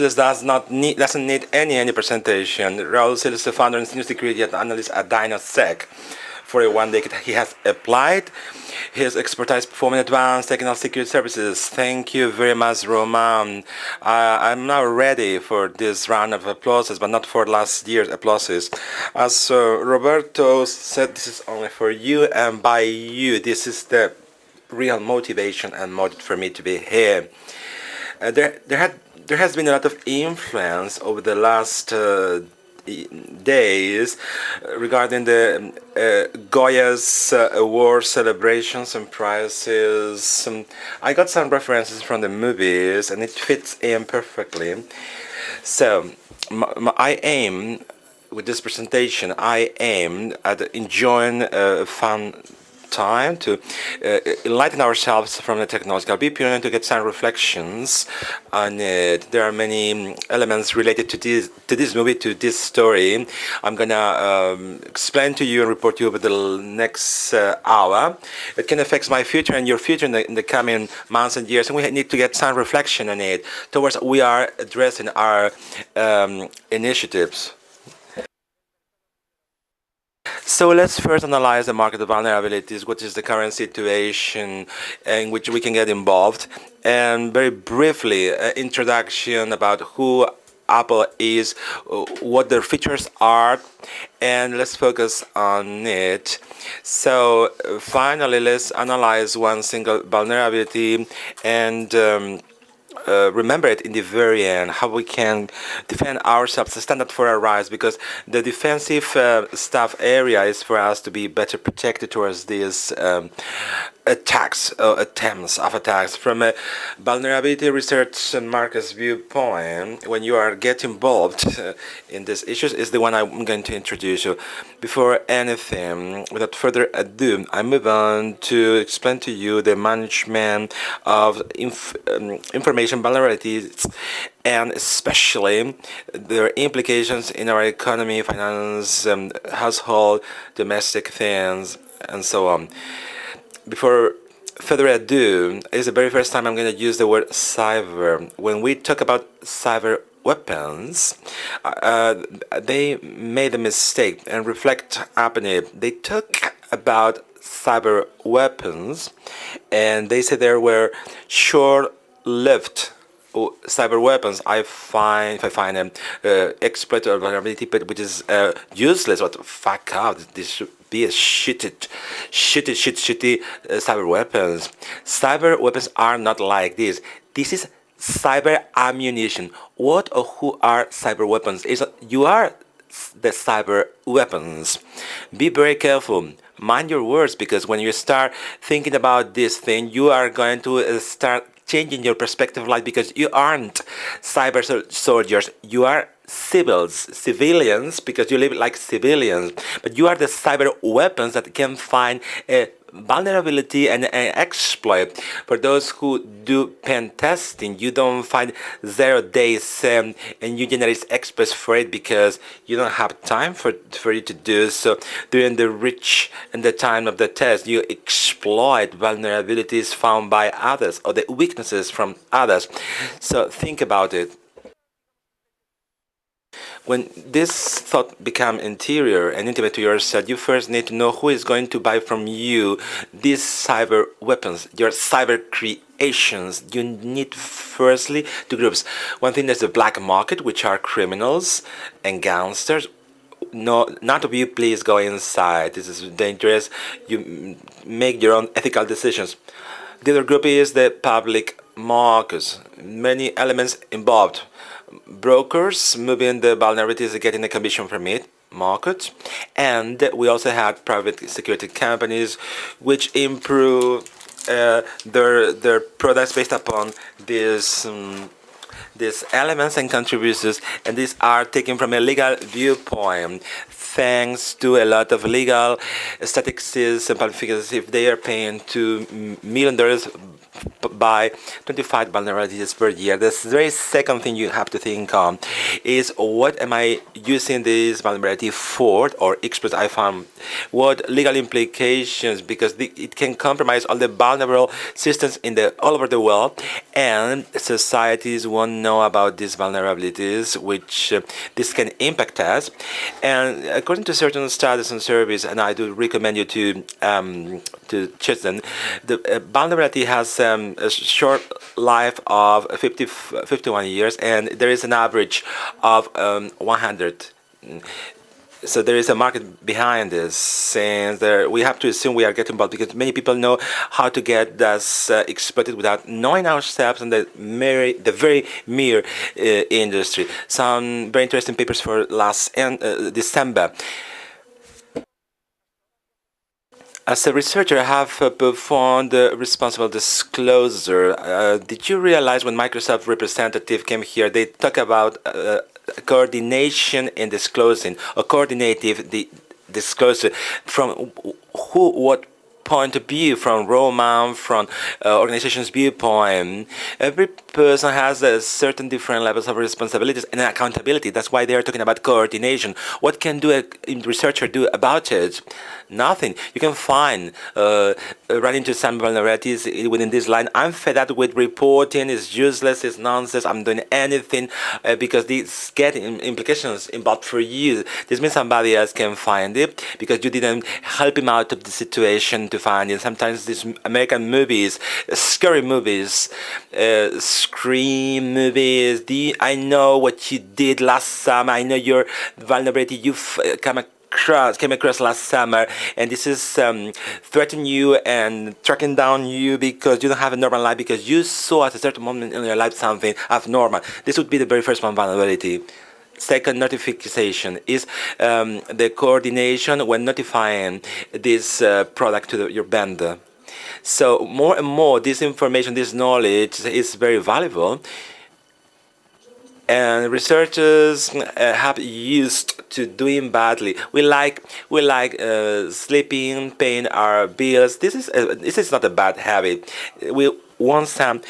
Siles doesn't need any presentation. Raul Siles is the founder and senior security analyst at DynaSec. For a 1 decade, he has applied his expertise performing advanced technical security services. Thank you very much, Roman. I'm now ready for this round of applauses, but not for last year's applauses. As Roberto said, this is only for you, and by you, this is the real motivation and motive for me to be here. There has been a lot of influence over the last days regarding the Goya's award celebrations and prizes. I got some references from the movies, and it fits in perfectly. So I aim with this presentation. I aim at enjoying fun time to enlighten ourselves from the technological viewpoint and to get some reflections on it. There are many elements related to this movie, to this story. I'm gonna explain to you and report to you over the next hour. It can affect my future and your future in the coming months and years, and we need to get some reflection on it towards we are addressing our initiatives. So let's first analyze the market vulnerabilities, what is the current situation in which we can get involved, and very briefly, introduction about who Apple is, what their features are, and let's focus on it. So finally, let's analyze one single vulnerability and remember it in the very end, how we can defend ourselves, stand up for our rights, because the defensive stuff area is for us to be better protected towards these attempts of attacks. From a vulnerability research and markets viewpoint, when you are getting involved in these issues, is the one I'm going to introduce you. Before anything, without further ado, I move on to explain to you the management of information vulnerabilities, and especially their implications in our economy, finance, household, domestic things, and so on. Before further ado, it's the very first time I'm going to use the word cyber. When we talk about cyber weapons, they made a mistake and reflect upon it. They talk about cyber weapons and they said there were short-lived cyber weapons. If I find an exploit or vulnerability, but which is useless, what fuck out, this should be a shitty cyber weapons. Cyber weapons are not like this. This is cyber ammunition. What or who are cyber weapons? You are the cyber weapons. Be very careful. Mind your words, because when you start thinking about this thing, you are going to start changing your perspective of life, because you aren't cyber soldiers. You are civilians, because you live like civilians, but you are the cyber weapons that can find a vulnerability and an exploit. For those who do pen testing, you don't find 0 days and you generate exploits for it, because you don't have time for you to do so. During the reach and the time of the test, you exploit vulnerabilities found by others or the weaknesses from others. So think about it. When this thought becomes interior and intimate to yourself, you first need to know who is going to buy from you these cyber weapons, your cyber creations. You need firstly two groups. One thing is the black market, which are criminals and gangsters. No, none of you please go inside. This is dangerous. You make your own ethical decisions. The other group is the public markets. Many elements involved. Brokers moving the vulnerabilities and getting a commission from it, market, and we also had private security companies which improve their products based upon these elements and contributions, and these are taken from a legal viewpoint. Thanks to a lot of legal statistics and public figures, if they are paying $2 million by 25 vulnerabilities per year. The very second thing you have to think on is, what am I using this vulnerability for, or exploit I found? What legal implications, because it can compromise all the vulnerable systems all over the world, and societies won't know about these vulnerabilities, which this can impact us. And according to certain studies and surveys, and I do recommend you to check them, the vulnerability has a short life of 51 years, and there is an average of 100. So there is a market behind this, and we have to assume we are getting involved because many people know how to get us exploited without knowing our steps and the very mere industry. Some very interesting papers for last December. As a researcher, I have performed responsible disclosure. Did you realize when Microsoft representative came here, they talk about coordination in disclosing, or coordinative disclosure, from what point of view, from Roman, from organization's viewpoint. Every person has a certain different levels of responsibilities and accountability. That's why they are talking about coordination. What can a researcher do about it? Nothing. You can find run into some vulnerabilities within this line. I'm fed up with reporting. It's useless. It's nonsense. I'm doing anything because these get implications involved for you. This means somebody else can find it because you didn't help him out of the situation to find it. Sometimes these American movies, scary movies, Scream movies. I know what you did last summer. I know your vulnerability. You've came across last summer, and this is threatening you and tracking down you because you don't have a normal life, because you saw at a certain moment in your life something abnormal. This would be the very first one, vulnerability. Second, notification is the coordination when notifying this product to your vendor. So more and more, this information, this knowledge is very valuable, and researchers have used to doing badly. We like sleeping, paying our bills. This is not a bad habit. We want some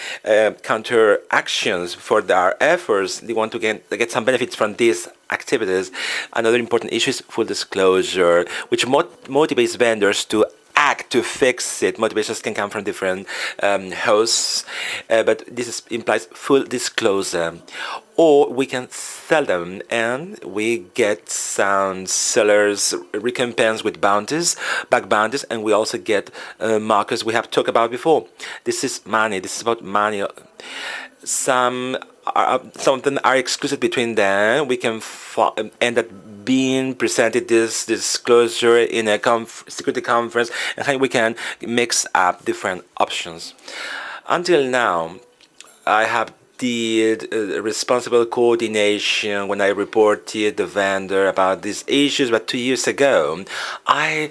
counter actions for our efforts. They want to get some benefits from these activities. Another important issue is full disclosure, which motivates vendors to act to fix it. Motivations can come from different hosts, but implies full disclosure. Or we can sell them, and we get some sellers recompense with bounties, back bounties, and we also get markers we have talked about before. This is money. This is about money. Some of them are exclusive between them. We can end up being presented this disclosure in a security conference, and we can mix up different options. Until now, I have did responsible coordination when I reported the vendor about these issues, but 2 years ago I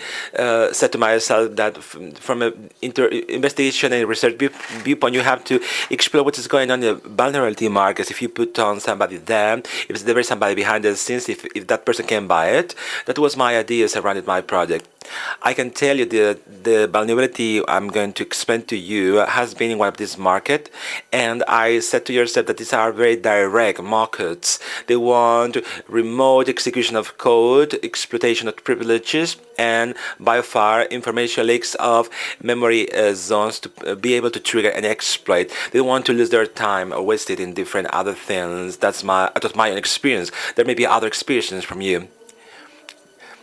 said to myself that from an investigation and research viewpoint, you have to explore what is going on in the vulnerability markets. If you put on somebody there, if there is somebody behind the scenes, if that person can buy it. That was my idea surrounding my project. I can tell you the vulnerability I'm going to explain to you has been in one of these markets, and I said to yourself that these are very direct markets. They want remote execution of code, exploitation of privileges, and by far information leaks of memory zones to be able to trigger an exploit. They want to lose their time or waste it in different other things. That's my own experience. There may be other experiences from you.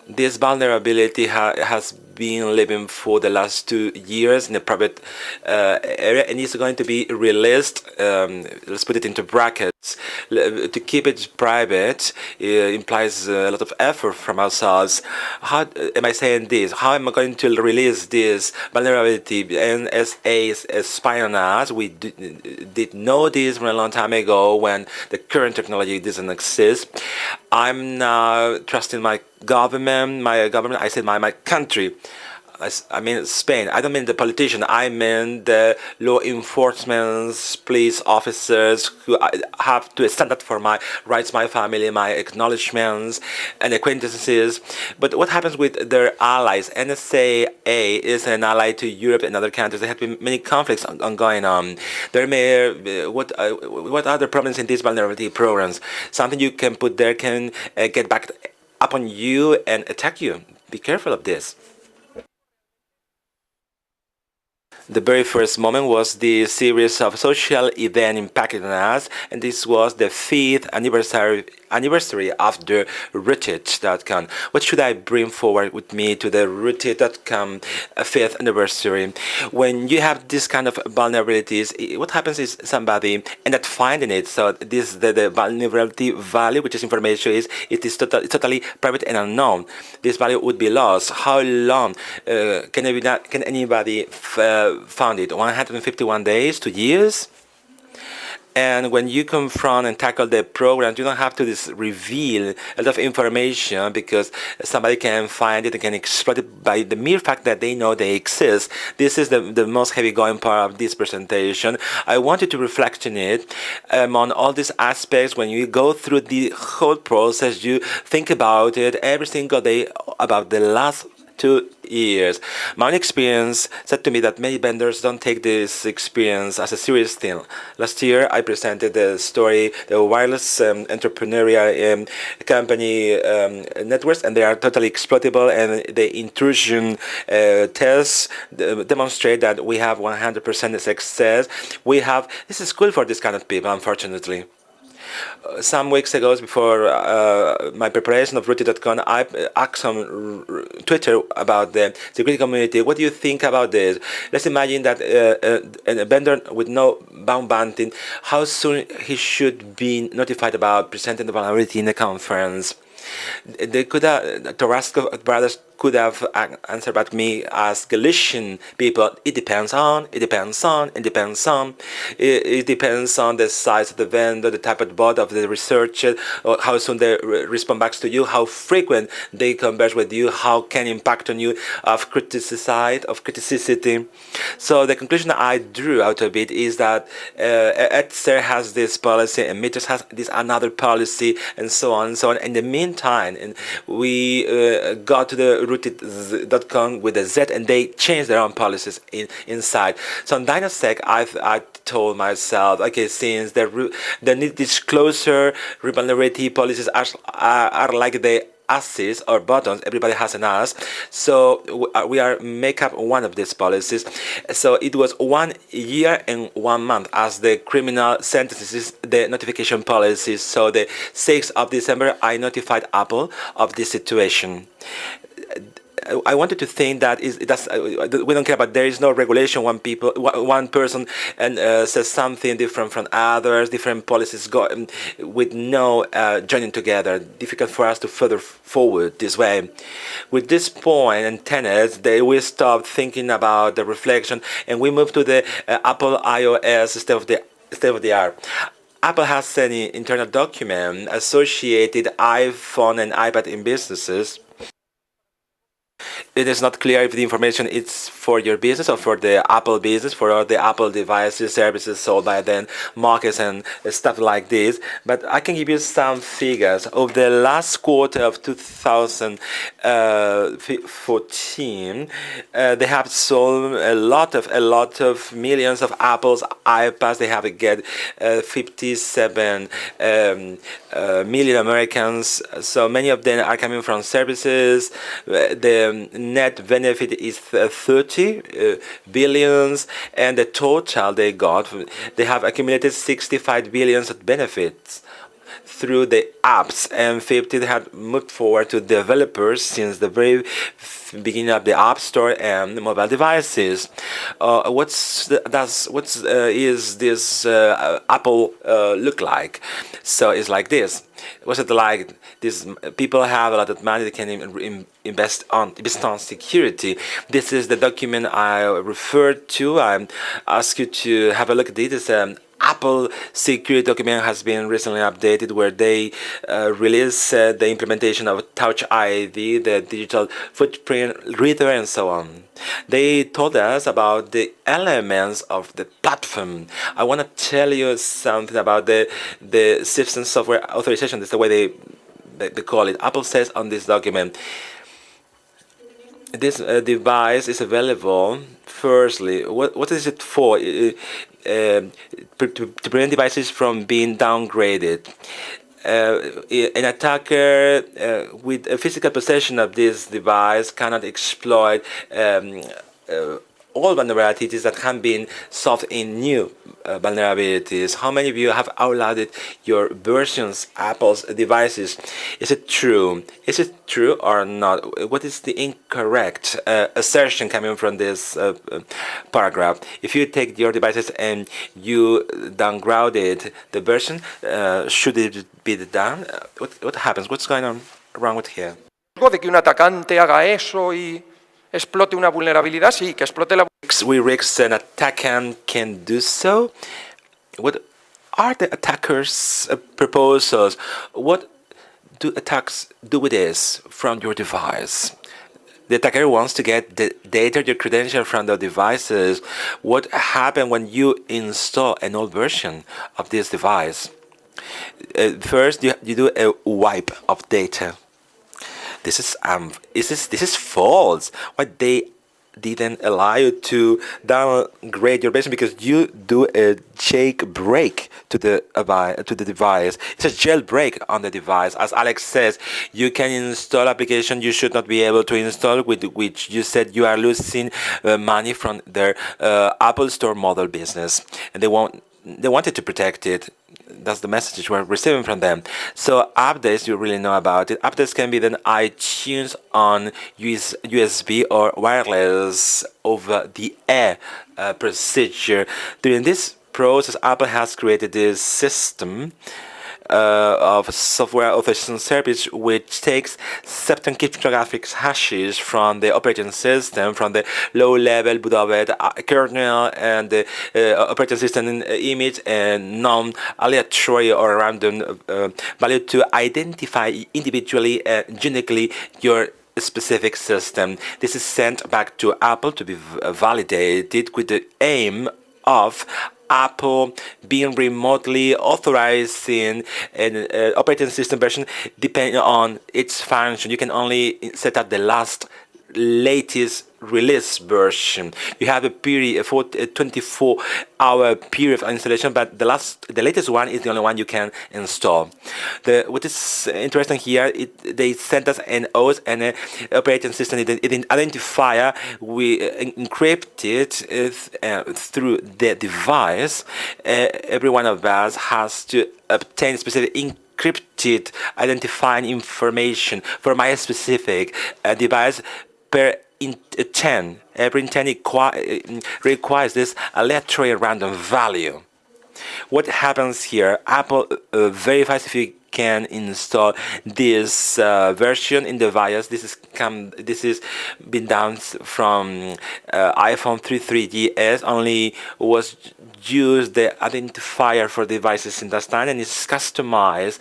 This vulnerability has been living for the last 2 years in the private area, and it's going to be released. Let's put it into brackets. To keep it private implies a lot of effort from ourselves. How am I saying this? How am I going to release this vulnerability? NSA is spying on us. We did know this from a long time ago when the current technology doesn't exist. I'm now trusting my government, I said my country. I mean Spain. I don't mean the politician. I mean the law enforcement, police officers who have to stand up for my rights, my family, my acknowledgements and acquaintances. But what happens with their allies? NSA is an ally to Europe and other countries. There have been many conflicts ongoing on. There may what are the problems in these vulnerability programs? Something you can put there can get back upon you and attack you. Be careful of this. The very first moment was the series of social event impacting us, and this was the fifth anniversary of the rooted.com. What should I bring forward with me to the rooted.com fifth anniversary? When you have this kind of vulnerabilities, what happens is somebody end up finding it. So this the vulnerability value, which is information, it is totally private and unknown. This value would be lost. How long can anybody found it? 151 days, 2 years? And when you confront and tackle the program, you don't have to reveal a lot of information because somebody can find it and can exploit it by the mere fact that they know they exist. This is the most heavy going part of this presentation. I want you to reflect on it on all these aspects. When you go through the whole process, you think about it every single day about the last 2 years. My own experience said to me that many vendors don't take this experience as a serious thing. Last year, I presented the story, the wireless entrepreneurial company networks, and they are totally exploitable, and the intrusion tests demonstrate that we have 100% success. This is cool for this kind of people, unfortunately. Some weeks ago, before my preparation of Rooted.com, I asked on Twitter about the security community. What do you think about this? Let's imagine that a vendor with no bound banting, how soon he should be notified about presenting the vulnerability in the conference. They could have, Tarasco brothers could have answered back me as Galician people. It depends on, it depends on, it depends on. It depends on the size of the vendor, the type of bot of the researcher, or how soon they respond back to you, how frequent they converse with you, how can impact on you of criticicity. So the conclusion I drew out of it is that Ether has this policy and Mitres has this another policy and so on and so on. In the meantime, we got to the rooted.com with a Z, and they changed their own policies inside. So on DynaSec, I told myself, okay, since the disclosure vulnerability policies are like the asses or buttons, everybody has an ass, so we are make up one of these policies. So it was 1 year and 1 month as the criminal sentences, the notification policies. So the 6th of December I notified Apple of this situation. I wanted to think that we don't care about, there is no regulation. One person and says something different from others, different policies go with no joining together. Difficult for us to further forward this way. With this point and tenets, we stop thinking about the reflection and we move to the Apple iOS state of the art. Apple has an internal document associated iPhone and iPad in businesses. It is not clear if the information is for your business or for the Apple business, for all the Apple devices, services sold by them, markets and stuff like this. But I can give you some figures. Over the last quarter of 2014, they have sold a lot of millions of Apple's iPads. They have get 57 million Americans. So many of them are coming from services. The net benefit is 30 billions, and the total they have accumulated 65 billions of benefits through the apps, and 50 have moved forward to developers since the very beginning of the App Store and mobile devices. Is this Apple look like? So it's like this. What's it like? These people have a lot of money they can invest on security. This is the document I referred to. I ask you to have a look at it. It's Apple security document has been recently updated where they release the implementation of Touch ID, the digital footprint reader, and so on. They told us about the elements of the platform. I want to tell you something about the system software authorization. That's the way they call it. Apple says on this document, this device is available. Firstly, what is it for? To prevent devices from being downgraded. An attacker with a physical possession of this device cannot exploit all vulnerabilities that have been solved in new vulnerabilities. How many of you have outloaded your versions Apple's devices? Is it true? Is it true or not? What is the incorrect assertion coming from this paragraph? If you take your devices and you downgraded the version, should it be done? What happens? What's going on wrong with here? De que un atacante haga eso y explote una vulnerabilidad, sí, que explote la. We risk an attackant can do so. What are the attackers' proposals? What do attacks do with this from your device? The attacker wants to get the data, your credential from the devices. What happens when you install an old version of this device? First, you do a wipe of data. This is false. What they didn't allow you to downgrade your version because you do a jailbreak to the device. It's a jailbreak on the device. As Alex says, you can install application you should not be able to install, with which you said you are losing money from their Apple Store model business, and they wanted to protect it. That's the message we're receiving from them. So updates, you really know about it. Updates can be then iTunes on USB or wireless over the air procedure. During this process, Apple has created this system of software authorization service, which takes certain cryptographic hashes from the operating system, from the low-level bootloader kernel and the operating system image, and non-aleatory or random value to identify individually and uniquely your specific system. This is sent back to Apple to be validated with the aim of Apple being remotely authorizing an operating system version depending on its function. You can only set up the latest release version. You have a period, a 24-hour period of installation, but the latest one is the only one you can install. What is interesting here, they sent us an OS and an operating system identifier. We encrypted through the device. Every one of us has to obtain specific encrypted identifying information for my specific device per intent. Every intent requires this aleatory random value. What happens here? Apple verifies if you can install this version in the device. This is been done from iPhone 3GS. Only was used the identifier for devices in that time, and it's customized.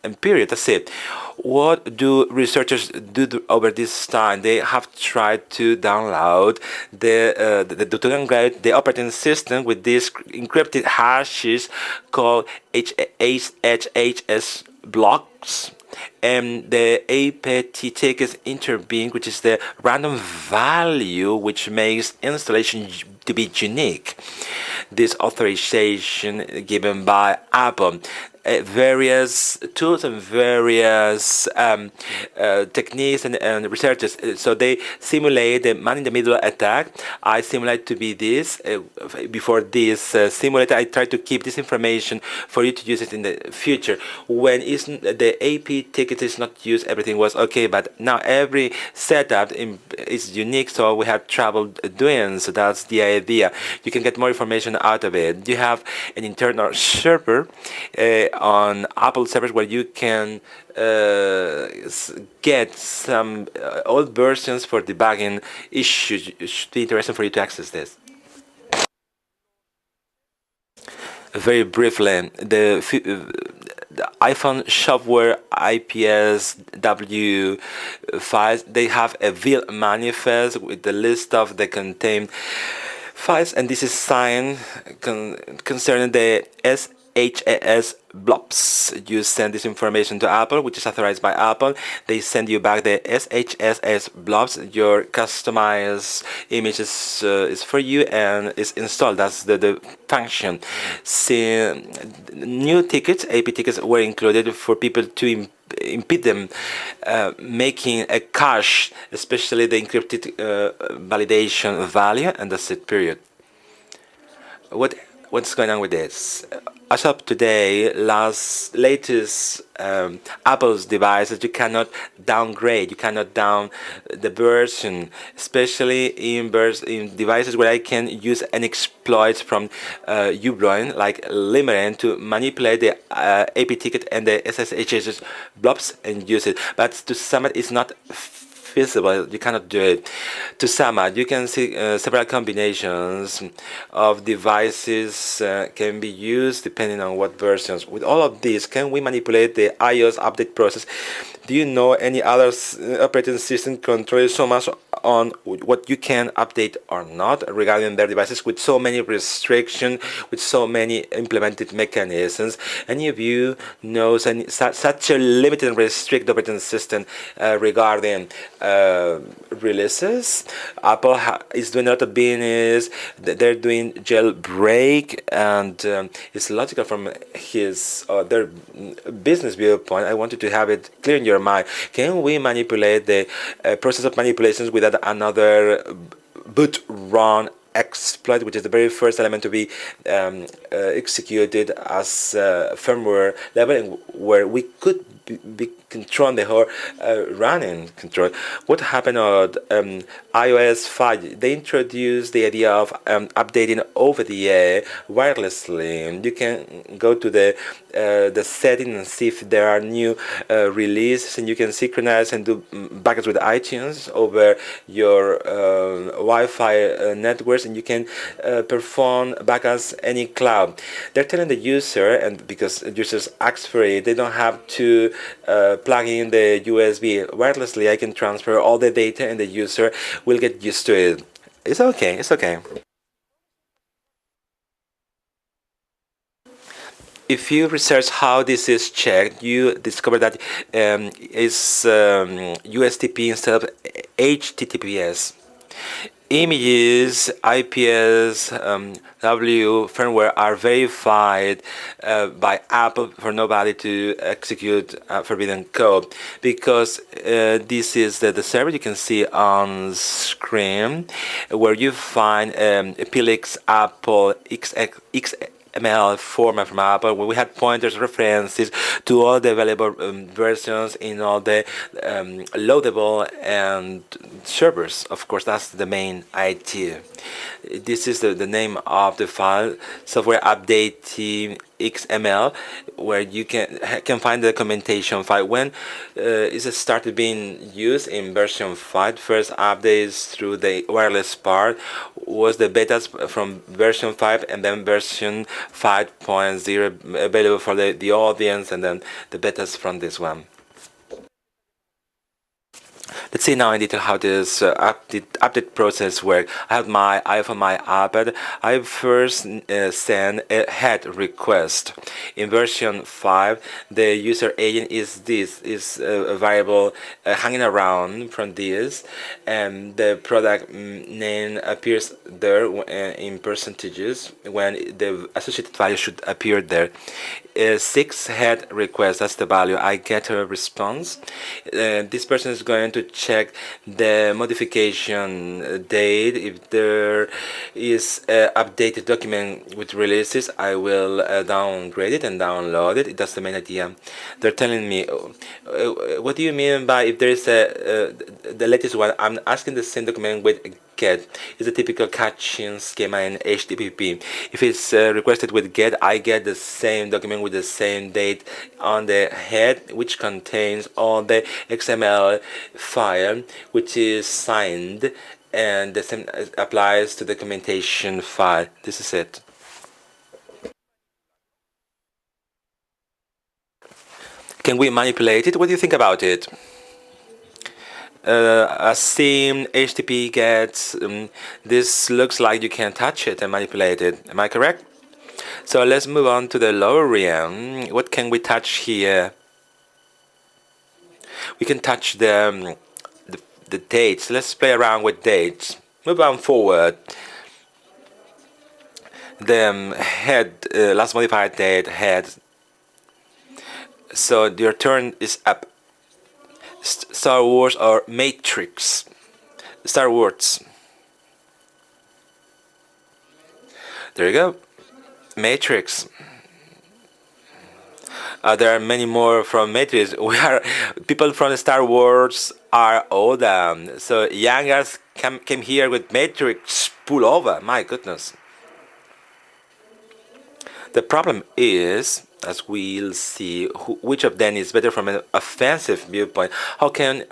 And period. That's it. What do researchers do over this time? They have tried to download the operating system with these encrypted hashes called HHS blocks, and the APT tickets interbeing, which is the random value which makes installation to be unique. This authorization given by Apple. Various tools and various techniques and researchers. So they simulate the man-in-the-middle attack. I simulate to be this. Before this simulator, I try to keep this information for you to use it in the future. When the AP ticket is not used, everything was okay. But now every setup is unique, so we have trouble doing. So that's the idea. You can get more information out of it. You have an internal server. on Apple servers where you can get some old versions for debugging issues. It should be interesting for you to access this. Very briefly, the iPhone software IPSW files, they have a build manifest with the list of the contained files, and this is signed concerning the SHAS blobs. You send this information to Apple, which is authorized by Apple. They send you back the SHAS blobs. Your customized image is for you and is installed. That's the function. See, new tickets, AP tickets, were included for people to impede them making a cache, especially the encrypted validation value, and that's it, period. What's going on with this? As of today, latest Apple's devices, you cannot downgrade, you cannot down the version, especially in devices where I can use an exploit from uBloin, like Limerent, to manipulate the AP ticket and the SSH blobs and use it. But to sum it, it's not feasible. You cannot do it. To sum up, you can see several combinations of devices can be used depending on what versions. With all of these, can we manipulate the iOS update process? Do you know any other operating system controls so much on what you can update or not regarding their devices with so many restrictions, with so many implemented mechanisms? Any of you knows such a limited and restricted operating system regarding releases? Apple is doing a lot of business. They're doing jailbreak, and it's logical from their business viewpoint. I wanted to have it clear in your mind. Can we manipulate the process of manipulations without another boot run exploit, which is the very first element to be executed as firmware level, and where we could be controlling the whole running control? What happened on iOS 5? They introduced the idea of updating over the air wirelessly. You can go to the setting and see if there are new releases, and you can synchronize and do backups with iTunes over your Wi-Fi networks, and you can perform backups any cloud. They're telling the user, and because users ask for it, they don't have to plug in the USB wirelessly. I can transfer all the data, and the user will get used to it. It's okay. It's okay. If you research how this is checked, you discover that it's USTP instead of HTTPS. Images, IPS, W firmware are verified by Apple for nobody to execute forbidden code, because this is the server you can see on screen, where you find Pilix Apple XML format from Apple, where we had pointers, references to all the available versions in all the loadable and servers. Of course, that's the main idea. This is the name of the file, software updating XML, where you can find the documentation file. When it started being used in version 5, first updates through the wireless part was the betas from version 5, and then version 5.0 available for the audience, and then the betas from this one. Let's see now in detail how this update process works. I have my iPhone, my iPad. I first send a head request. In version 5, the user agent is a variable hanging around from this, and the product name appears there in percentages when the associated value should appear there. 6 head requests, that's the value. I get a response. This person is going to check the modification date. If there is an updated document with releases, I will downgrade it and download it. That's the main idea. They're telling me, what do you mean by if there is the latest one? I'm asking the same document with get is a typical caching schema in HTTP. If it's requested with get, I get the same document with the same date on the head, which contains all the XML file, which is signed, and the same applies to the documentation file. This is it. Can we manipulate it? What do you think about it? A same HTTP gets, this looks like you can touch it and manipulate it. Am I correct? So let's move on to the lower realm. What can we touch here? We can touch the dates. Let's play around with dates. Move on forward. The head, last modified date, head. So your turn is up. Star Wars or Matrix? Star Wars. There you go. Matrix. There are many more from Matrix. We are people from Star Wars are older. So youngers came here with Matrix pull over. My goodness. The problem is, as we'll see, which of them is better from an offensive viewpoint. How can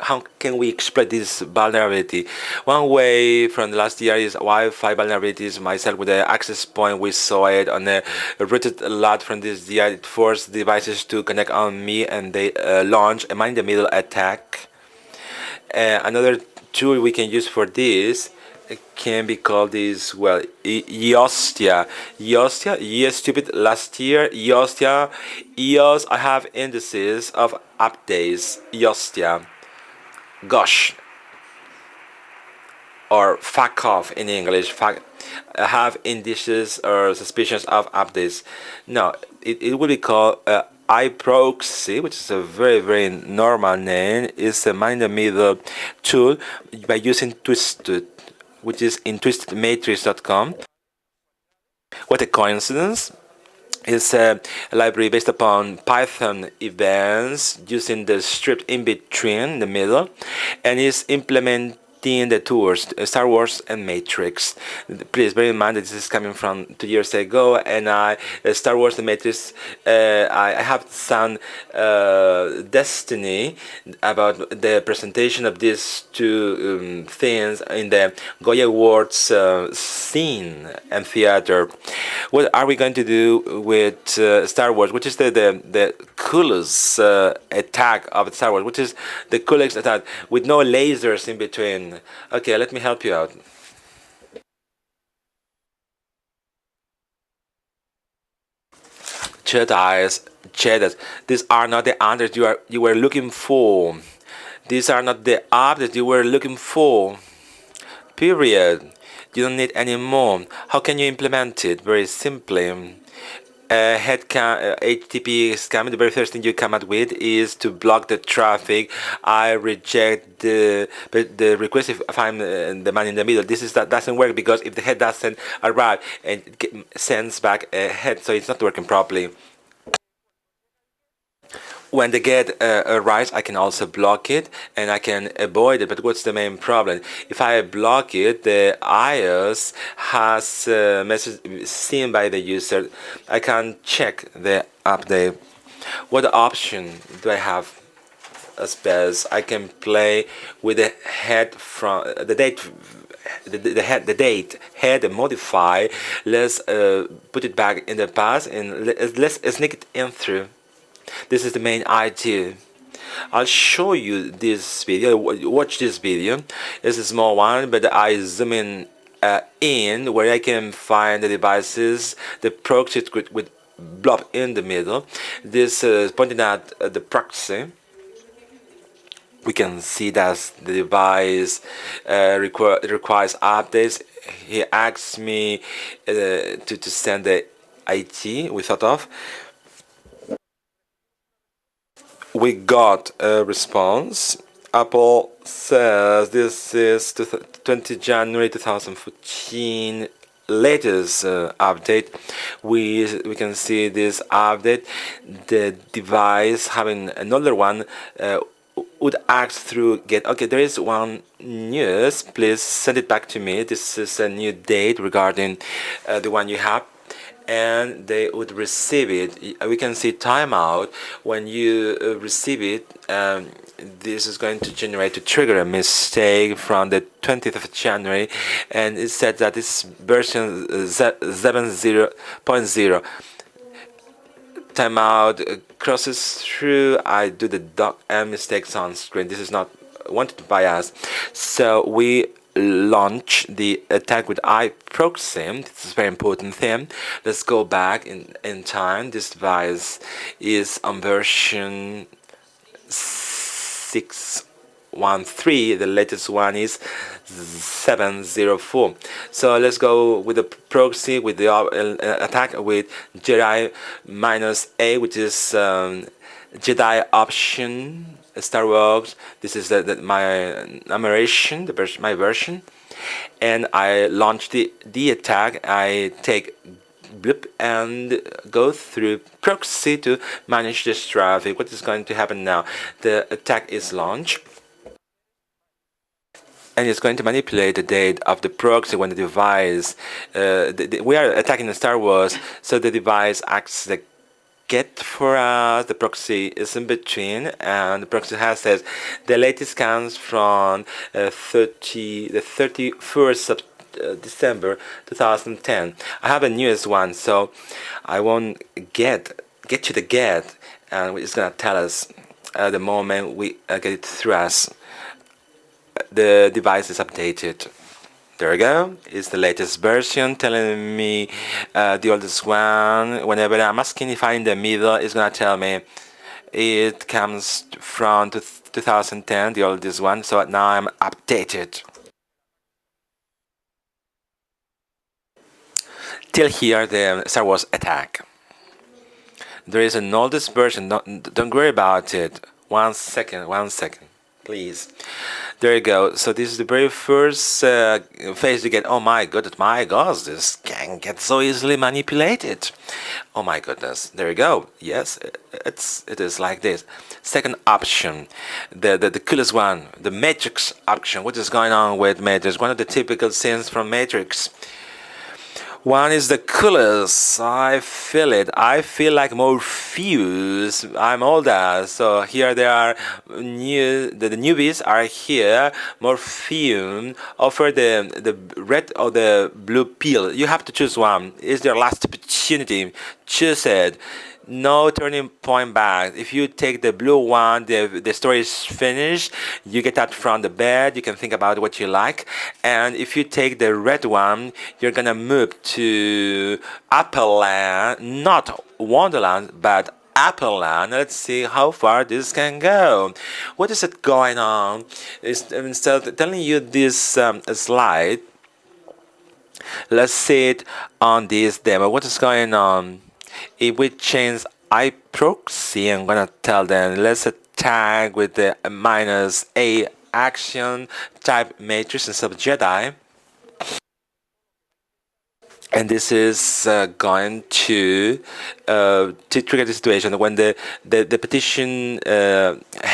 we exploit this vulnerability? One way from the last year is Wi-Fi vulnerabilities. Myself with the access point, we saw it on a rooted lot from this year. It forced devices to connect on me, and they launch a man-in-the-middle attack. Another tool we can use for this can be called this, well, Eostia. Eostia, yes, stupid, last year, Eostia. EOS, I have indices of updates. Eostia. Gosh. Or fuck off in English. Fuck. I have indices or suspicions of updates. No, it will be called iProxy, which is a very normal name. It's a man-in-the-middle tool by using Twisted, which is in twistedmatrix.com. What a coincidence. It's a library based upon Python events using the script in between, in the middle, and is implementing the tools Star Wars and Matrix. Please bear in mind that this is coming from 2 years ago, and Star Wars and Matrix, I have some destiny about the presentation of these two things in the Goya Awards scene and theater. What are we going to do with Star Wars, which is the coolest attack of Star Wars, which is the coolest attack with no lasers in between? Okay, let me help you out. Jedi's, these are not the answers you were looking for. These are not the updates you were looking for. Period. You don't need any more. How can you implement it? Very simply. HTTP scam, the very first thing you come up with is to block the traffic. I reject the request if I'm the man in the middle. That doesn't work, because if the head doesn't arrive, and it sends back a head, so it's not working properly. When the get arrives, I can also block it, and I can avoid it. But what's the main problem? If I block it, the iOS has a message seen by the user. I can check the update. What option do I have as best? I can play with the head from the date. The date head and modify. Let's put it back in the past, and let's sneak it in through. This is the main idea. I'll show you this video. Watch this video. It's a small one, but I zoom in where I can find the devices, the proxy with blob in the middle. This is pointing at the proxy. We can see that the device requires updates. He asks me to send the IT we thought of. We got a response. Apple says this is 20 January 2014 latest update. We can see this update. The device having another one would ask through get. Okay, there is one news. Please send it back to me. This is a new date regarding the one you have, and they would receive it. We can see timeout when you receive it. This is going to generate to trigger a mistake from the 20th of January, and it said that this version 7.0 timeout crosses through. I do the doc and mistakes on screen. This is not wanted by us, so we launch the attack with iProxy. This is a very important thing. Let's go back in time. This device is on version 6.1.3. The latest one is 7.04. So let's go with the proxy with the attack with Jedi -A, which is Jedi option Star Wars. This is my narration, my version, and I launch the attack. I take blip and go through proxy to manage this traffic. What is going to happen now? The attack is launched, and it's going to manipulate the date of the proxy when the device. We are attacking the Star Wars, so the device acts the get for us. The proxy is in between, and the proxy has says the latest comes from the 31st of December 2010. I have a newest one, so I won't get to the get, and it's gonna tell us the moment we get it through us. The device is updated. There we go. It's the latest version telling me the oldest one. Whenever I'm asking if I'm in the middle, it's gonna tell me it comes from 2010, the oldest one. So now I'm updated. Till here, the Star Wars attack. There is an oldest version. Don't worry about it. 1 second, please. There you go. So this is the very first phase you get. Oh my gosh, this can get so easily manipulated. Oh my goodness. There you go. Yes, it is like this. Second option, the coolest one, the Matrix option. What is going on with Matrix? One of the typical scenes from Matrix. One is the coolest. I feel it. I feel like Morpheus. I'm older, so here they are. The newbies are here. Morpheus offer the red or the blue pill. You have to choose one. It's your last opportunity. Choose it. No turning point back. If you take the blue one, the story is finished. You get out from the bed. You can think about what you like. And if you take the red one, you're gonna move to Apple Land, not Wonderland, but Apple Land. Let's see how far this can go. What is it going on? Instead of telling you this slide, let's see it on this demo. What is going on? If we change iProxy, I'm gonna tell them let's attack with the -A action type matrix instead of Jedi. And this is going to trigger the situation when the petition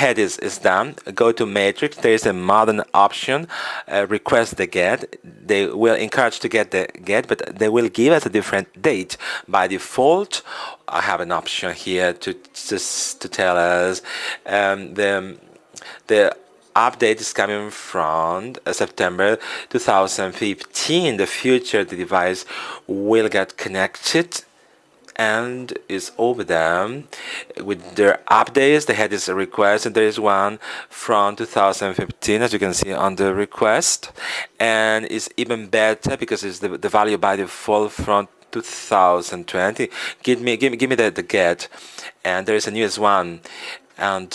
head is done. Go to matrix. There is a modern option. Request the get. They will encourage to get the get, but they will give us a different date by default. I have an option here to tell us the update is coming from September 2015. The future, the device will get connected and is over there with their updates. They had this request, and there is one from 2015, as you can see on the request, and it's even better because it's the value by default from 2020. Give me the get, and there is a newest one, and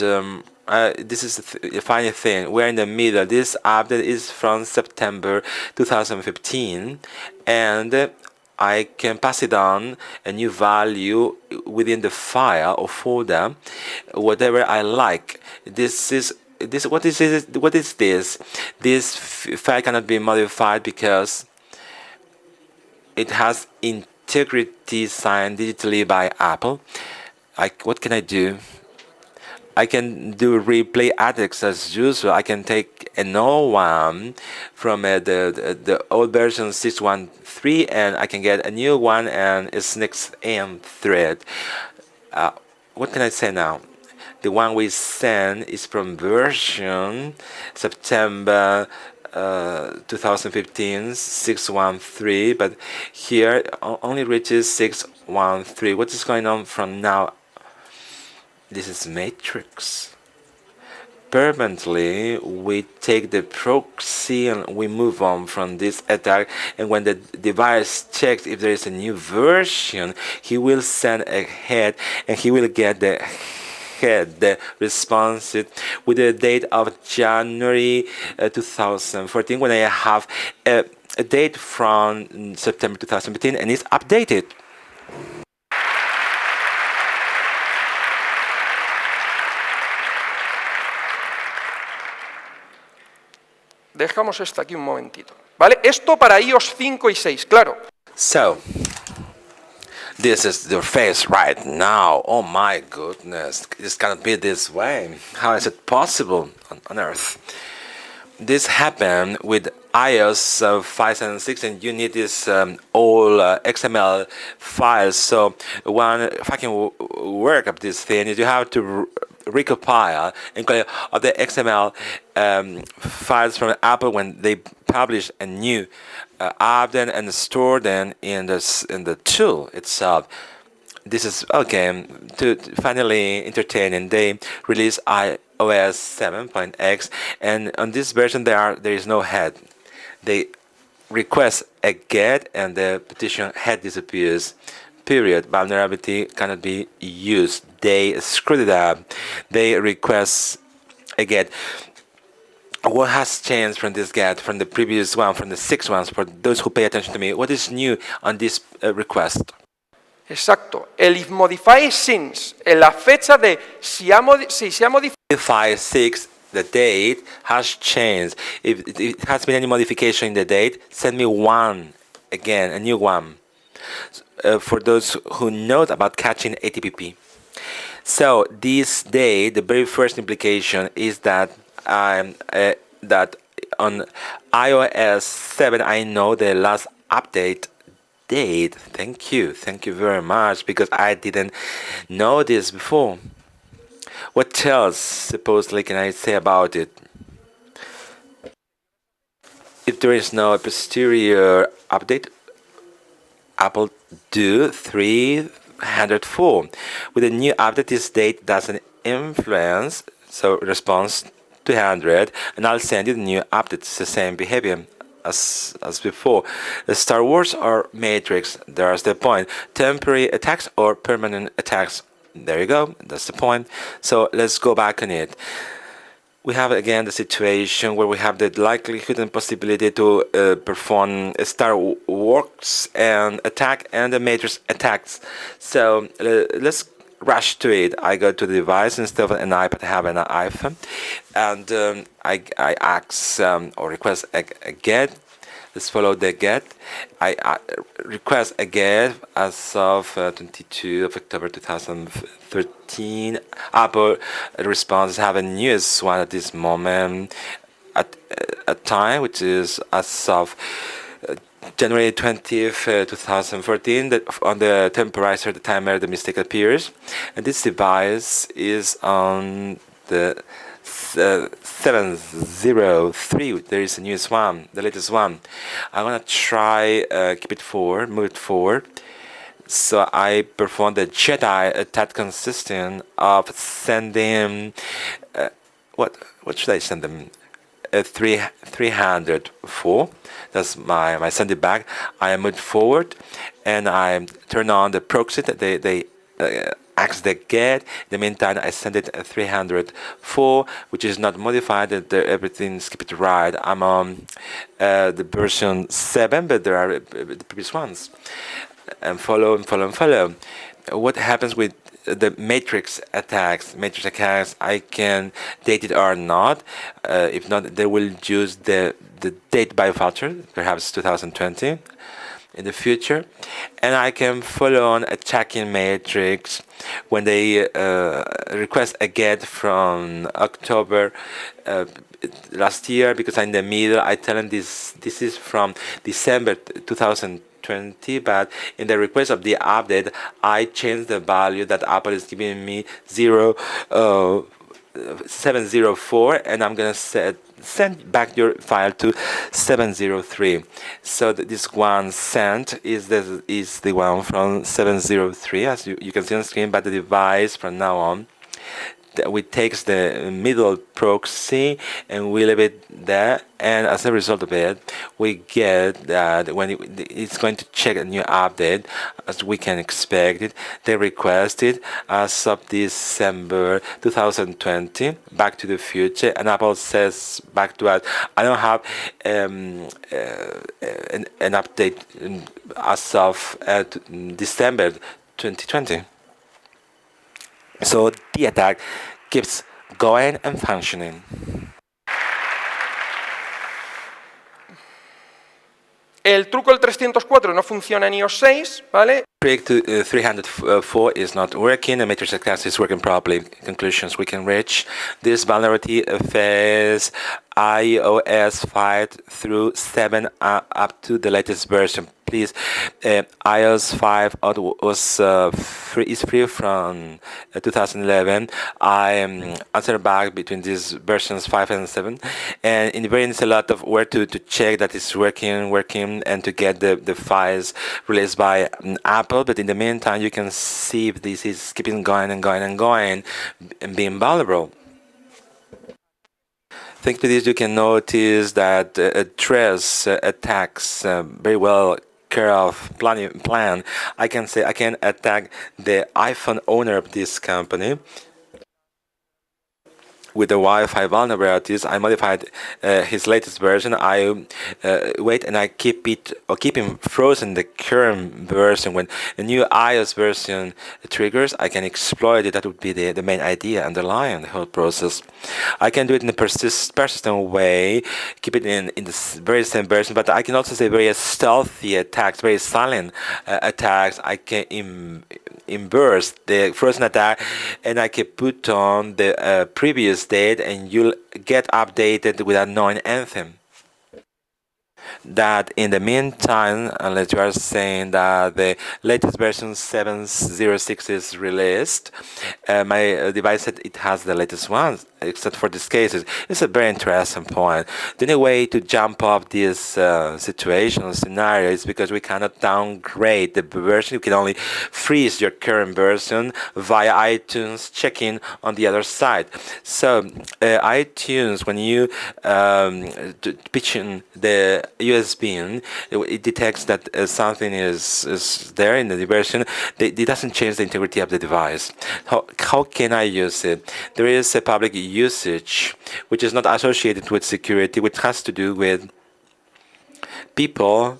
this is the funny thing. We're in the middle. This update is from September 2015, and I can pass it on a new value within the file or folder, whatever I like. What is this? This file cannot be modified because it has integrity signed digitally by Apple. What can I do? I can do replay attacks as usual. I can take an old one from the old version 613 and I can get a new one and it's next in thread. What can I say now? The one we send is from version September 2015 613, but here it only reaches 613. What is going on from now? This is matrix. Permanently, we take the proxy and we move on from this attack, and when the device checks if there is a new version, he will send ahead and he will get the response with the date of January 2014, when I have a date from September 2015 and it's updated. Dejamos esto aquí un momentito. ¿Vale? Esto para iOS 5 y 6, claro. So, this is the face right now. Oh my goodness, it's gonna be this way. How is it possible on Earth? This happened with iOS 5.7.6, and you need this all XML files. So one fucking work of this thing is you have to recompile and collect all the XML files from Apple when they publish a new update and store them in the tool itself. This is okay to finally entertaining. They release iOS 7.x, and on this version there is no head. They request a get and the petition head disappears. Period. Vulnerability cannot be used. They screwed it up. They request a get. What has changed from this get, from the previous one, from the 6 ones, for those who pay attention to me? What is new on this request? Exacto. El if modify since, en la fecha de si se ha modificado. Modify 6, the date has changed. If it has been any modification in the date, send me one again, a new one. For those who know about catching ATPP. So this day, the very first implication is that that on iOS 7, I know the last update date. Thank you very much, because I didn't know this before. What else supposedly can I say about it? If there is no posterior update, Apple do 304. With a new update, this date doesn't influence, so response 200, and I'll send you the new update. It's the same behavior as before. The Star Wars or Matrix, there's the point. Temporary attacks or permanent attacks. There you go, that's the point. So let's go back on it. We have again the situation where we have the likelihood and possibility to perform a Star Wars and attack and the Matrix attacks. So let's rush to it. I go to the device instead of an iPad. I have an iPhone, and I ask or request a get. Let's follow the get. I request a get as of 22 of October 2013. Apple responses have a newest one at this moment at a time, which is as of January 20th, 2014. That on the temporizer, the timer, the mistake appears, and this device is on the 703. There is a newest one, the latest one. I'm gonna try keep it forward, move it forward. So I perform the Jedi attack consisting of sending what should I send them? 304. That's my send it back. I move forward and I turn on the proxy that they ask the get. In the meantime, I send it 304, which is not modified. That everything's keep it right. I'm on the version 7, but there are the previous ones. And follow. What happens with the matrix attacks? Matrix attacks, I can date it or not. If not, they will use the date by filter, perhaps 2020. in the future, and I can follow on a checking matrix when they request a get from October last year, because I'm in the middle. I tell them this is from December 2020, but in the request of the update, I changed the value that Apple is giving me 704, and I'm gonna send back your file to 703. So this one sent is the one from 703, as you can see on screen. But the device from now on, we takes the middle proxy and we leave it there, and as a result of it, we get that when it's going to check a new update, as we can expect it, they request it as of December 2020, Back to the Future, and Apple says back to us, I don't have an update as of December 2020. So the attack keeps going and functioning. El truco del 304 no funciona en iOS 6, ¿vale? Trick to 304 is not working. The matrix access is working properly. Conclusions we can reach. This vulnerability affects iOS 5 through 7 up to the latest version. Please, iOS 5 is free from 2011. I answer back between these versions 5 and 7, and in the very end, it's a lot of work to check that it's working, and to get the files released by Apple. But in the meantime, you can see if this is keeping going and being vulnerable. Thanks to this, you can notice that Trace attacks very well care of plan. I can say I can attack the iPhone owner of this company with the Wi-Fi vulnerabilities. I modified his latest version. I wait and I keep him frozen the current version. When a new iOS version triggers, I can exploit it. That would be the main idea underlying the whole process. I can do it in a persistent way, keep it in the very same version, but I can also say very stealthy attacks, very silent attacks. I can inverse the frozen attack, and I can put on the previous date, and you'll get updated without knowing anything. That in the meantime, unless you are saying that the latest version 706 is released, my device said it has the latest ones, except for these cases. It's a very interesting point. The only way to jump off this situation scenario is because we cannot downgrade the version. You can only freeze your current version via iTunes checking on the other side. So iTunes, when you pitch in the USB in, it detects that something is there in the version. It doesn't change the integrity of the device. How can I use it? There is a public usage which is not associated with security, which has to do with people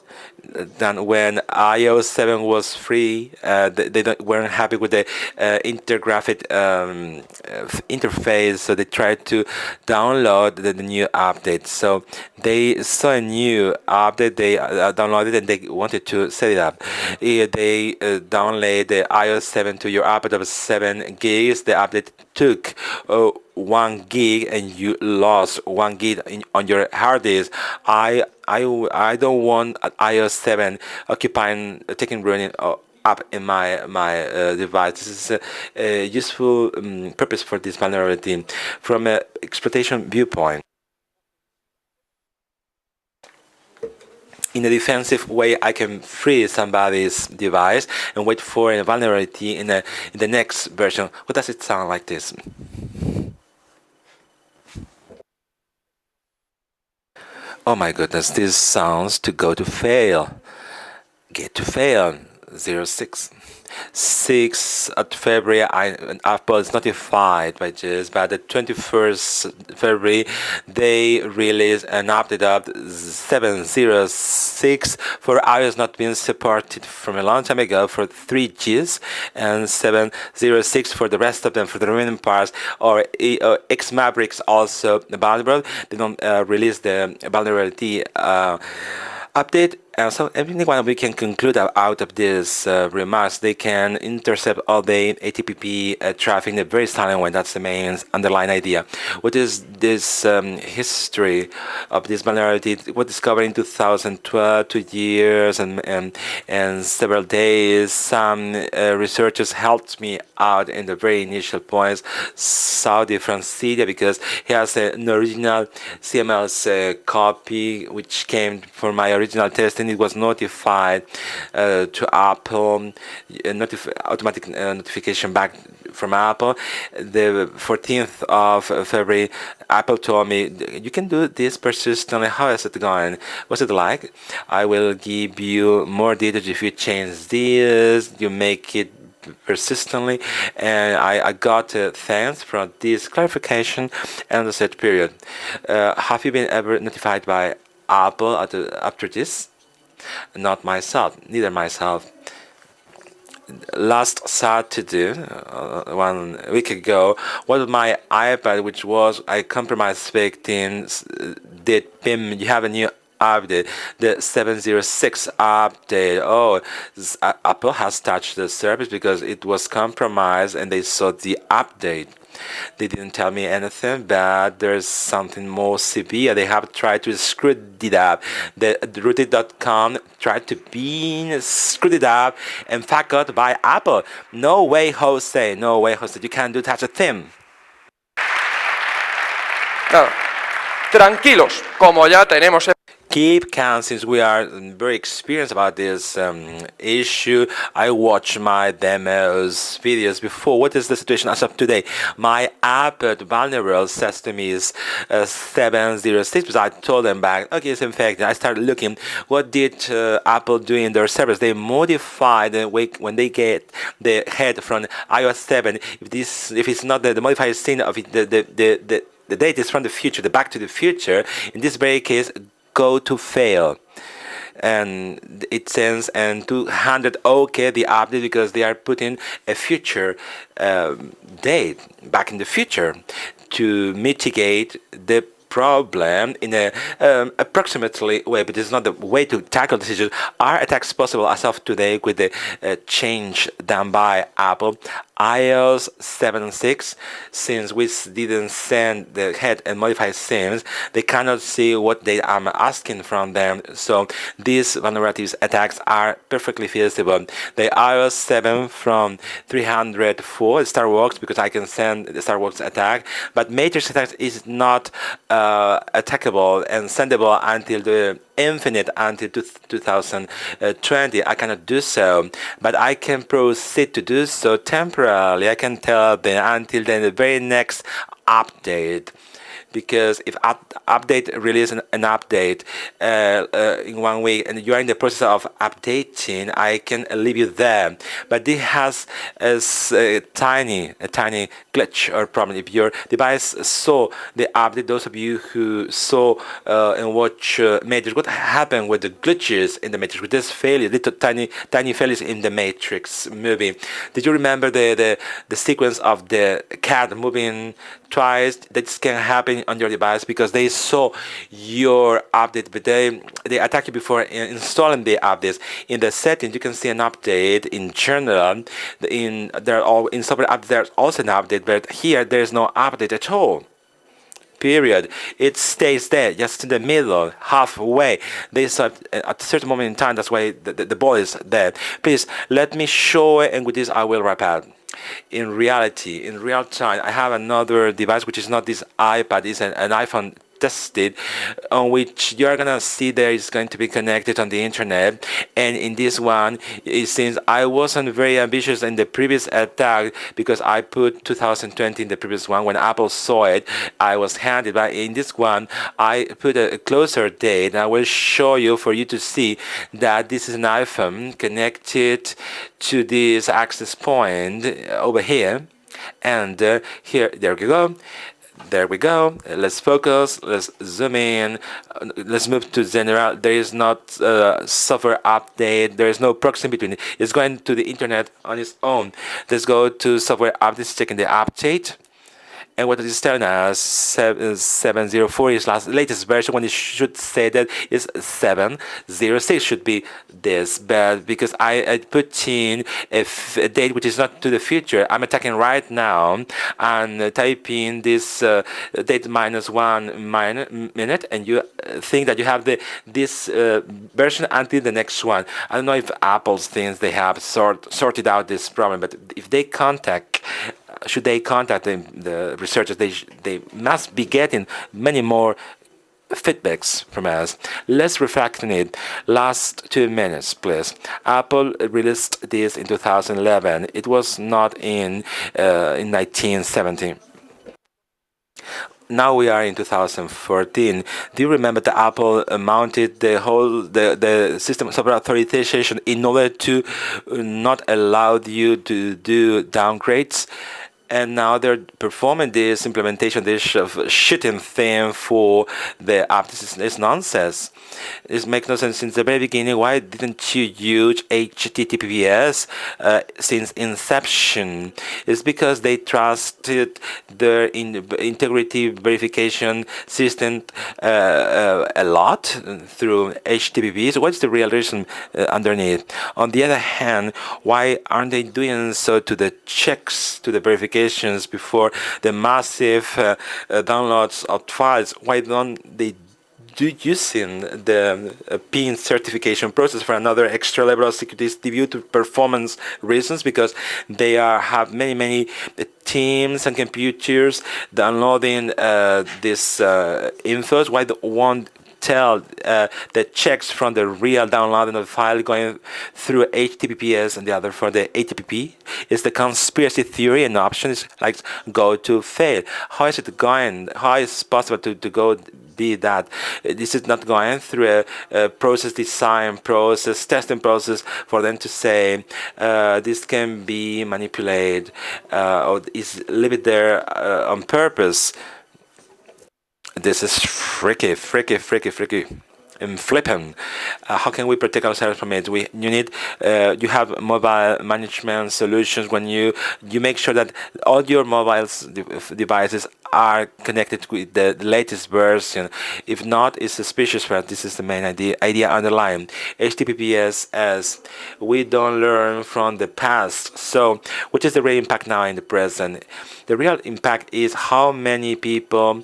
that when iOS 7 was free, they weren't happy with the intergraphic interface, so they tried to download the new update. So they saw a new update, they downloaded, and they wanted to set it up. They download the iOS 7 to your update of 7 gigs. The update took 1 gig, and you lost 1 gig on your hard disk. I don't want iOS 7 taking running up in my device. This is a useful purpose for this vulnerability from an exploitation viewpoint. In a defensive way, I can freeze somebody's device and wait for a vulnerability in the next version. What does it sound like this? Oh my goodness, this sounds to go to fail. Get to fail. 06. 6 of February, Apple is notified by this, but the 21st February, they released an update of 706 for iOS not being supported from a long time ago for 3Gs, and 706 for the rest of them, for the remaining parts, or X Mavericks also vulnerable. They don't release the vulnerability update So anyone we can conclude out of these remarks, they can intercept all the HTTP traffic in a very silent way. That's the main underlying idea. What is this history of this vulnerability? It was discovered in 2012, 2 years and several days. Some researchers helped me out in the very initial points. Saudi from Syria, because he has an original CML's copy which came for my original testing. It was notified to Apple, automatic notification back from Apple. The 14th of February, Apple told me, you can do this persistently. How is it going? What's it like? I will give you more details if you change this, you make it persistently, and I got thanks for this clarification and the set period. Have you been ever notified by Apple after this? Not myself, neither myself. Last Saturday, 1 week ago, was my iPad, which was a compromised victim, did PIM. You have a new update, the 706 update. Oh, Apple has touched the service because it was compromised and they saw the update. They didn't tell me anything, but there's something more severe. They have tried to screw it up. The rooted.com tried to be screwed it up and fucked up by Apple. No way, Jose. No way, Jose. You can't do such a thing. Nada. Tranquilos, como ya tenemos... Keep calm, since we are very experienced about this issue. I watched my demos videos before. What is the situation as of today? My iPad vulnerable says to me is 706, because I told them back, okay, it's infected. I started looking, what did Apple do in their servers? They modified when they get the head from iOS 7. If it's not the modified scene of it, the date is from the future, the Back to the Future. In this very case, go to fail, and it sends and 200 OK the update, because they are putting a future date back in the future to mitigate the problem in a approximately way, but it's not the way to tackle this issue. Are attacks possible as of today with the change done by Apple? iOS 7.6, since we didn't send the head and modified SIMs, they cannot see what they are asking from them. So these vulnerabilities attacks are perfectly feasible. The iOS 7 from 304 StarWorks, because I can send the StarWorks attack, but matrix attacks is not attackable and sendable until the infinite, until 2020. I cannot do so, but I can proceed to do so temporarily. I can tell them until then the very next update, because if update release an update in 1 week and you are in the process of updating, I can leave you there. But this has a tiny glitch or problem. If your device saw the update, those of you who saw and watch Matrix, what happened with the glitches in the Matrix, with this failure, little tiny failures in the Matrix movie? Did you remember the sequence of the cat moving twice? That can happen on your device because they saw your update, but they attack you before installing the updates. In the settings, you can see an update in general. In software updates, there's also an update, but here there's no update at all. Period. It stays there, just in the middle, halfway. They saw at a certain moment in time. That's why the ball is there. Please let me show it, and with this I will wrap up. In reality, in real time, I have another device which is not this iPad, it's an iPhone tested, on which you're gonna see there is going to be connected on the internet. And in this one, it seems I wasn't very ambitious in the previous attack, because I put 2020 in the previous one. When Apple saw it, I was handed. But in this one, I put a closer date, and I will show you for you to see that this is an iPhone connected to this access point over here. And here, there we go. There we go. Let's focus. Let's zoom in. Let's move to general. There is not software update. There is no proxy between it. It's going to the internet on its own. Let's go to software updates, checking the update. And what it is telling us, 704 is latest version, when it should say that is 706 should be this. But because I put in a date which is not to the future, I'm attacking right now and type in this date minus 1 minute, and you think that you have this version until the next one. I don't know if Apple's thinks they have sorted out this problem, but if they should they contact the researchers, they must be getting many more feedbacks from us. Let's reflect on it. Last 2 minutes, please. Apple released this in 2011. It was not in 1970. Now we are in 2014. Do you remember that Apple mounted the system of software authorization in order to not allow you to do downgrades? And now they're performing this implementation, this shitting thing for the app. This is nonsense. It makes no sense since the very beginning. Why didn't you use HTTPS since inception? It's because they trusted their integrity verification system a lot through HTTP. So what's the real reason underneath? On the other hand, why aren't they doing so to the checks, to the verifications before the massive downloads of files? Why don't they do using the PIN certification process for another extra level of security due to performance reasons? Because they have many teams and computers downloading this infos. Why won't tell the checks from the real downloading of the file going through HTTPS and the other for the HTTP? Is the conspiracy theory an option? Is like go to fail? How is it going? How is it possible to go be that? This is not going through a process design process, testing process for them to say this can be manipulated or is leave it there on purpose. This is freaky and flipping. How can we protect ourselves from it? You have mobile management solutions when you make sure that all your mobile devices are connected with the latest version. If not, it's suspicious. But this is the main idea underlying HTTPS, as we don't learn from the past. So, what is the real impact now in the present? The real impact is how many people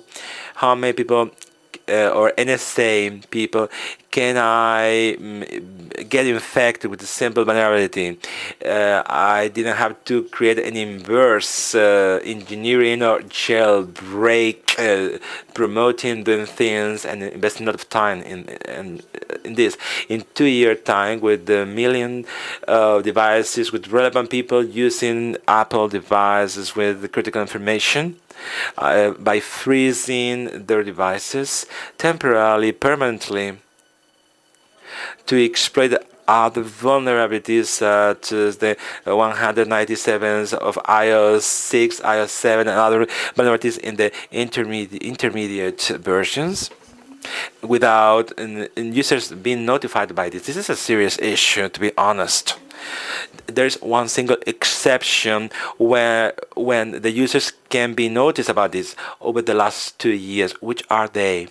or NSA people can I get infected with a simple vulnerability. I didn't have to create an inverse engineering or jailbreak, promoting doing things and investing a lot of time in this. In 2 year time, with the million devices, with relevant people using Apple devices with the critical information, by freezing their devices temporarily, permanently, to exploit other vulnerabilities such as the 197s of iOS 6, iOS 7, and other vulnerabilities in the intermediate versions, without users being notified by this. This is a serious issue, to be honest. There's one single exception where when the users can be noticed about this over the last 2 years. Which are they?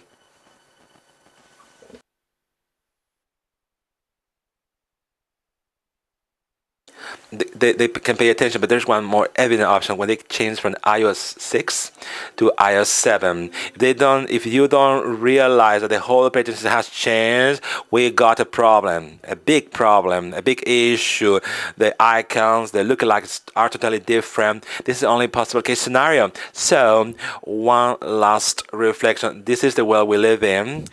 They can pay attention, but there's one more evident option when they change from iOS 6 to iOS 7. If you don't realize that the whole operating system has changed, we got a problem, a big issue. The icons, the lookalikes are totally different. This is the only possible case scenario. So, one last reflection. This is the world we live in,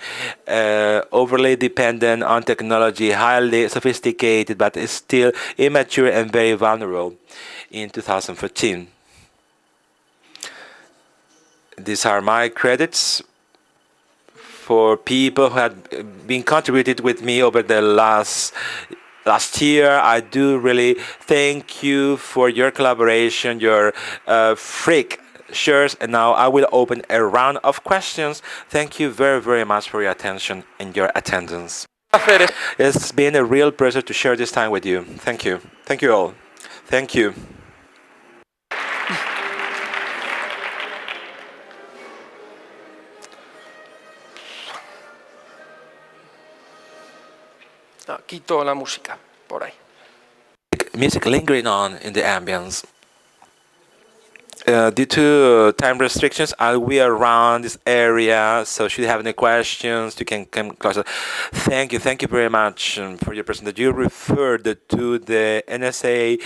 overly dependent on technology, highly sophisticated, but it's still immature and very vulnerable in 2014. These are my credits for people who had been contributed with me over the last year. I do really thank you for your collaboration, your freak shares, and now I will open a round of questions. Thank you very much for your attention and your attendance. It's been a real pleasure to share this time with you. Thank you. Thank you all. Thank you. No, quito la música por ahí. Music lingering on in the ambience. Due to time restrictions, I'll be around this area. So, should you have any questions, you can come closer. Thank you very much for your presentation. You referred to the NSA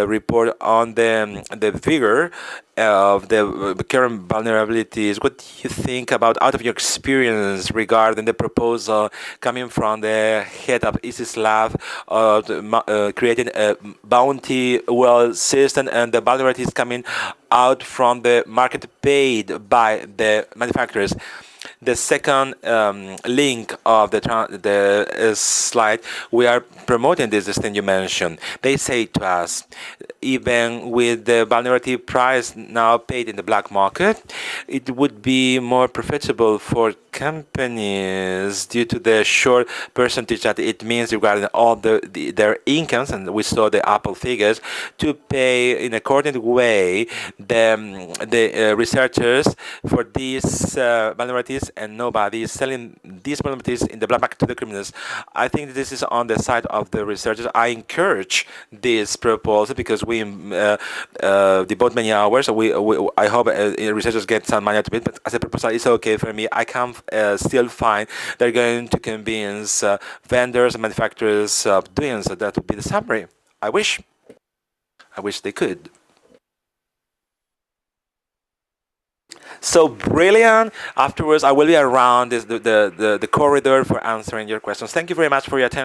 report on the figure of the current vulnerabilities. What do you think about, out of your experience, regarding the proposal coming from the head of ISIS lab of creating a bounty well system, and the vulnerabilities coming out from the market paid by the manufacturers? The second link of the slide, we are promoting this thing you mentioned. They say to us, even with the vulnerability price now paid in the black market, it would be more profitable for companies due to the short percentage that it means regarding all their incomes, and we saw the Apple figures, to pay in a coordinated way the researchers for these vulnerabilities, and nobody is selling these vulnerabilities in the black market to the criminals. I think this is on the side of the researchers. I encourage this proposal because we devote many hours. I hope researchers get some money out of it, but as a proposal, it's okay for me. I can still find they're going to convince vendors and manufacturers of doing so. That would be the summary. I wish they could. So brilliant. Afterwards, I will be around the corridor for answering your questions. Thank you very much for your attention.